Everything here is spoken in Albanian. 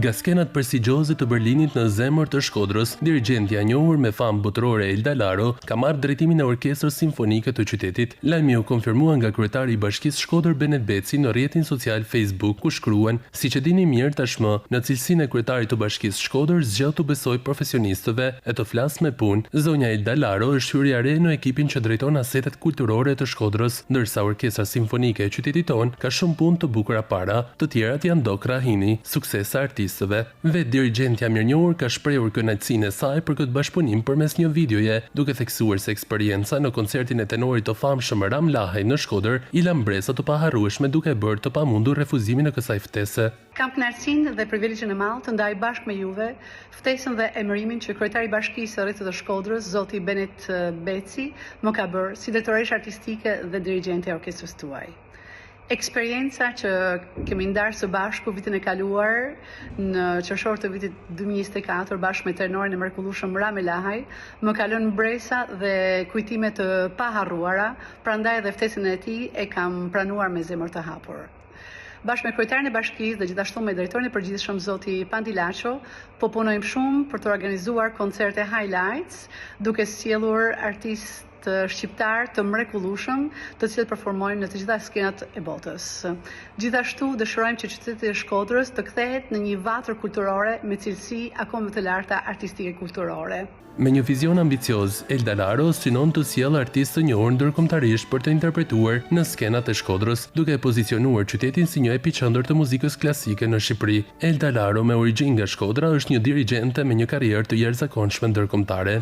Nga skenat prestigjioze të Berlinit në zemër të Shkodrës, dirigjentja e njohur me famë botërore Elda Laro ka marrë drejtimin e orkestrës simfonike të qytetit. Lajmi u konfirmua nga kryetari i Bashkisë Shkodër Benet Beci në rrjetin social Facebook, ku shkruan: "Siç e dini mirë tashmë, në cilësinë e kryetarit të Bashkisë Shkodër zgjat të besoj profesionistëve e të flas me punë. Zonja Elda Laro është hyrja re në ekipin që drejton asetet kulturore të Shkodrës, ndërsa orkestra simfonike e qytetit ton ka shumë punë të bukura para, të tjerat janë Dok Rahini, sukses artistëve." Vetë dirigjentja mirënjohur ka shprehur kënaqësinë e saj për këtë bashkëpunim përmes një videoje, duke theksuar se eksperienca në koncertin e tenorit të famshëm Ram Lahej në Shkodër i la mbresa të paharrueshme, duke bërë të pamundur refuzimin e kësaj ftese. Kam kënaqësinë dhe privilegjin e madh të ndaj bashkë me juve ftesën dhe emërimin që kryetari i Bashkisë së Rrjetit të Shkodrës, zoti Benet Beci, më ka bërë si drejtoresh artistike dhe dirigjente e orkestrës tuaj. Eksperienca që kemi ndarë së bashku vitin e kaluar në qershor të vitit 2024 bashkë me tenorin e mrekullueshëm Ram Lahej më ka lënë mbresa dhe kujtime të paharruara, prandaj edhe ftesën e tij e kam pranuar me zemër të hapur. Bashkë me kryetarin e bashkisë dhe gjithashtu me drejtorin e përgjithshëm zoti Pandilaço, po punojmë shumë për të organizuar koncerte highlights, duke sjellur artistë shqiptar të mrekullueshëm, të cilët performojnë në të gjitha skenat e botës. Gjithashtu dëshirojmë që qyteti i Shkodrës të kthehet në një vatër kulturore me cilësi akoma të larta artistike kulturore. Me një vizion ambicioz, Elda Laro synon të sjellë artistë të njohur ndërkombëtarisht për të interpretuar në skenat e Shkodrës, duke pozicionuar qytetin si një epiqendër të muzikës klasike në Shqipëri. Elda Laro, me origjinë nga Shkodra, është një dirigjente me një karrierë të jashtëzakonshme ndërkombëtare.